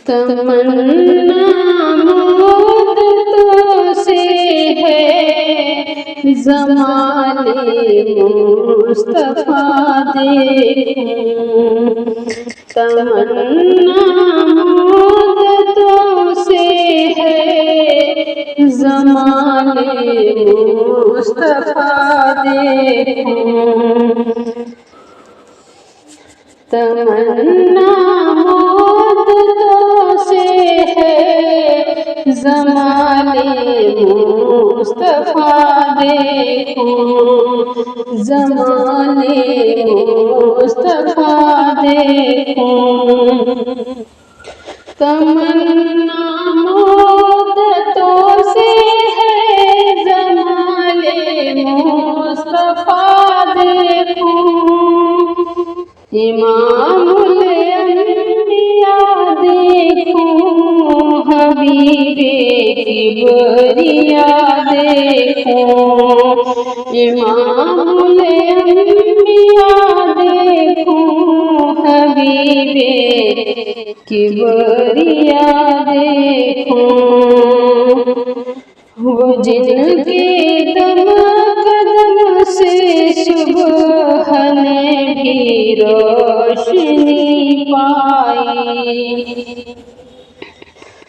तमन्ना मुद्दतों से है ज़माने मुस्तफ़ा देखूं। तमन्ना मुद्दतों से है ज़माने मुस्तफ़ा देखूं। तमन्ना मुद्दतों से है ज़माने मुस्तफ़ा देखूं। ज़माने मुस्तफ़ा देखूं। तमन्ना मुद्दतों से है ज़माने मुस्तफ़ा देखूं। इमामुल अंबिया देखूं, हबीबे किबरिया देखूं। इमामुल अंबिया देखूं, हबीबे किबरिया देखूं। वो जिनके दम कदम से सुबह ने भी रोशनी पाई।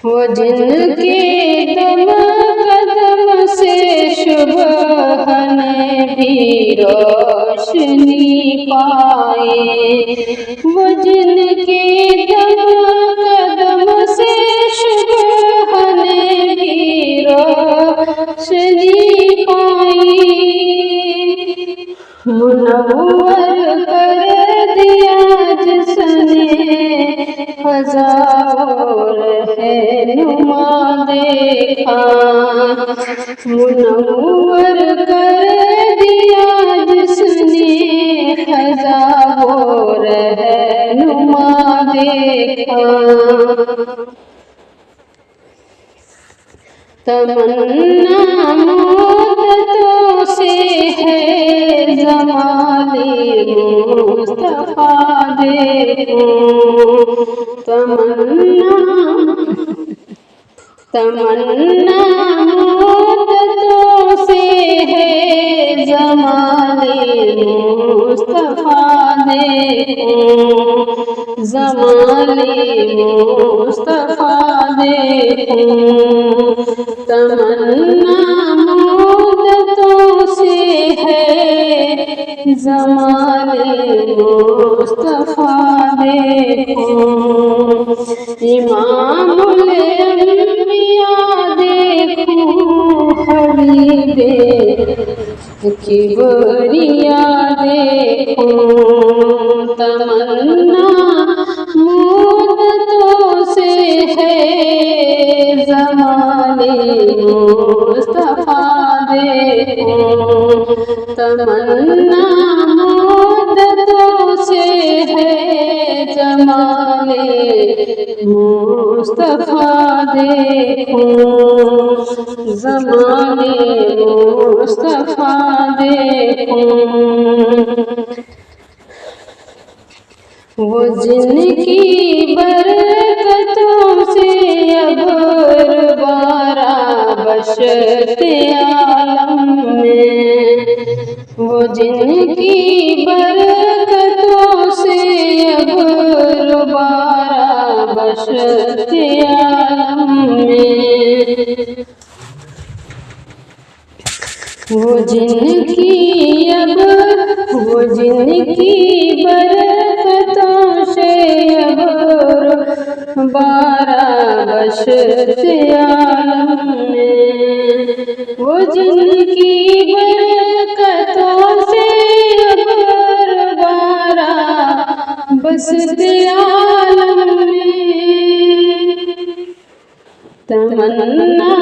वो जिनके दम कदम से सुबह ने भी रोशनी पाई। वो जिनके दम कदम से सुबह ने भी रोशनी पाई। मुनव्वर कर दिया जिसने हज़ारों रहनुमा देखा। मुनव्वर कर दिया जिसने हज़ारों रहनुमा देखा। तमन्ना मुद्दतों से है ज़माने मुस्तफ़ा देखूं। तमन्ना मुद्दतों से है ज़माने मुस्तफ़ा देखूं। ज़माने मुस्तफ़ा देखूं। तमन्ना मुद्दतों से है ज़माने मुस्तफ़ा देखूं। इमामुल अंबिया देखूं, हबीबे किबरिया देखूं। तमन्ना मुद्दतों से है ज़माने मुस्तफ़ा देखूं। तमन्ना मुद्दतों से है ज़माने मुस्तफ़ा देखूं। ज़माने मुस्तफ़ा देखूं। वो जिनकी बरकतों से अब बारा बशते आलम में। वो जिनकी बरकतों से अब बारा बशते आलम में। वो जिनकी बरकतों से अब बारा बशते आलम में। वो जिनकी बरकतों से अब बारा बशते आलम में। तमन्ना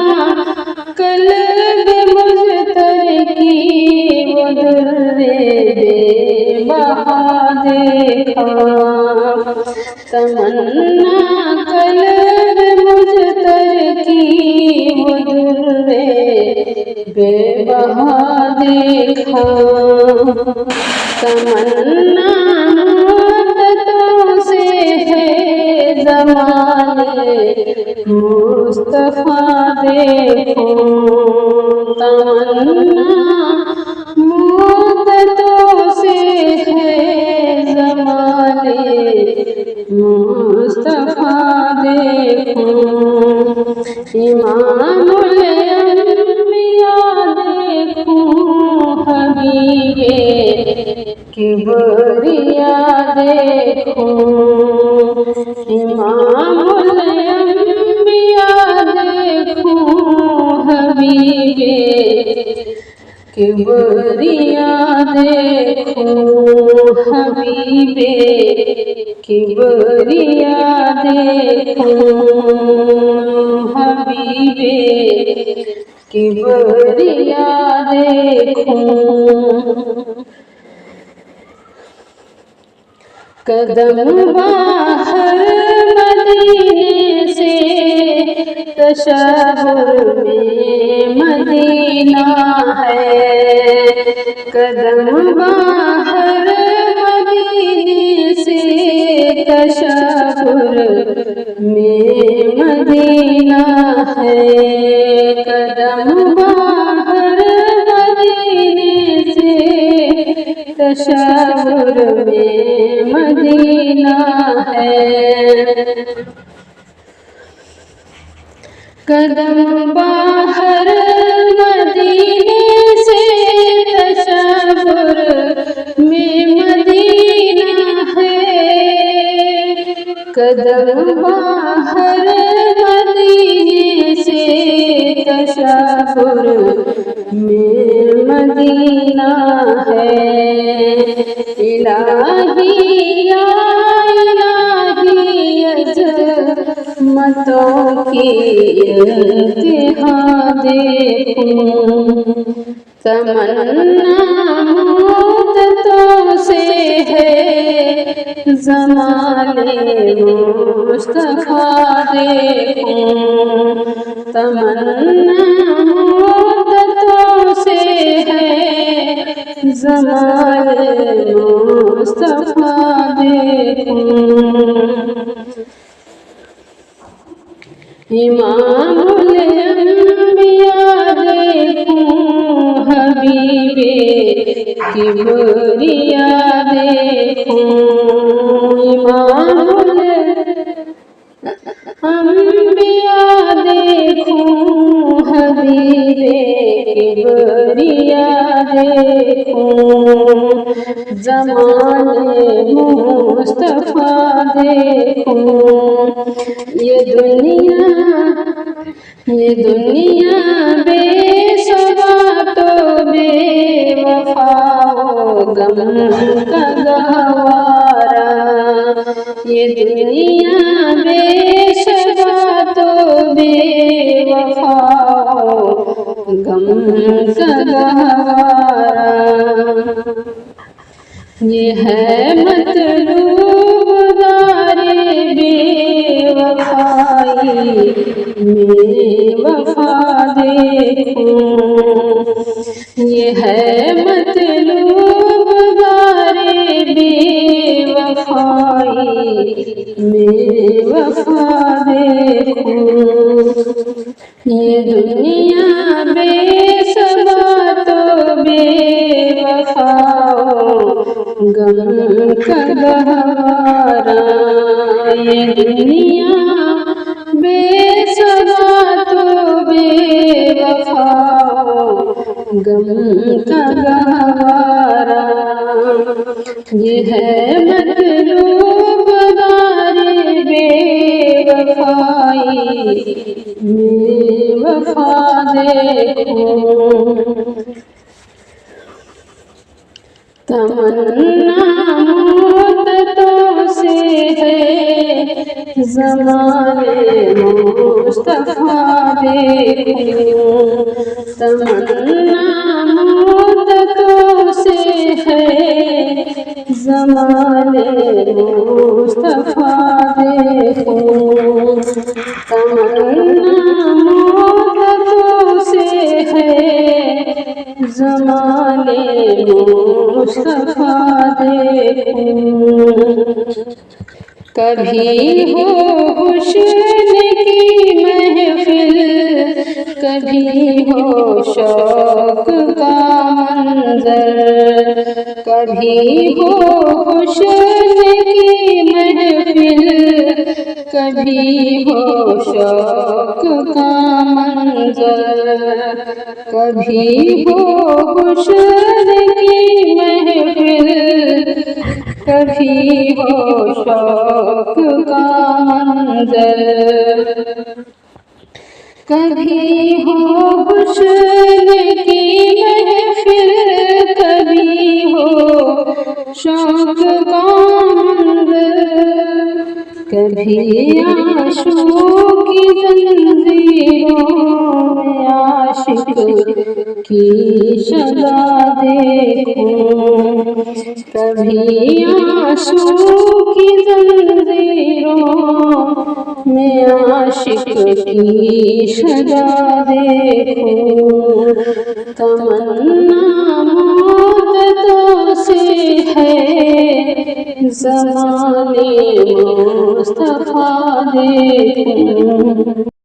कल्ब मुज़्तर की वो दुर्रे बेबहा देखा। तमन्ना कल्ब मुज़्तर की वो दुर्रे बेबहा देखा। तमन्ना मुद्दतों से है जमाने मुस्तफा देखूं। तमन्ना मुद्दतों से है जमाने मुस्तफा देखूं। इमामुल अंबिया देखूं हबीबे किबरिया देखूं। इमामुल अंबिया देखूं हबीबे किबरिया देखूं। हबीबे किबरिया देखूं। हबीबे किबरिया देखूं। कदम बाहर मदीने से तशब्बुर में मदीना है। कदम बाहर मदीने से तशब्बुर में मदीना है। कदम बाहर मदीने से तशब्बुर में मदीना है। कदम बाहर मदीने से तशब्बुर में मदीना है। कदम बाहर मदीने से तशब्बुर में मदीना है। इलाही या इलाही अज़मतों की इंतहा देखूं। तमन्ना मुद्दतों से है ज़माने मुस्तफा देखूं। तमन्ना मुद्दतों से है ज़माने मुस्तफा देखूं। इमामुल अंबिया देखूं हबीबे किबरिया देखूं। इमामुल अंबिया देखूं हबीबे किबरिया देखूं। ज़माने मुस्तफा देखूं। ये दुनिया बेसवातो बेवफा गम का गहवारा। ये दुनिया बेसवातो बेवफा गम का गहवारा। ये है मतलूब दारे बेवफाई में वफा देखूं। ये है मतलूब दारे बेवफाई में वफा देखूं। ये दुनिया बेसवातो बेवफा गम का गहवारा। ये दुनिया बेसवातो बेवफा गम का गहवारा। ये है मतलूब दारे बेवफाई में वफा देखूं। तमन्ना मुद्दतों से है ज़माने मुस्तफा देखूं। तमन्ना मुद्दतों से है ज़माने मुस्तफा देखूं। तमन्ना मुद्दतों से है ज़माने मुस्तफा देखूं। कभी हो हुस्न की महफिल, कभी हो शौक का मंजर, कभी हो हुस्न की महफिल, कभी हो शौक का मंजर, कभी हो हुस्न की महफिल, कभी हो शौक का मंजर, कभी हो हुस्न की महफिल, कभी हो शौक का मंजर, कभी आशों की जंजीरों में आशिक की सजा देखूं, कभी आशों की जंजीरों में आशिक की सजा देखूं। तमन्ना मुद्दतों से है ज़माने मुस्तफ़ा देखूं।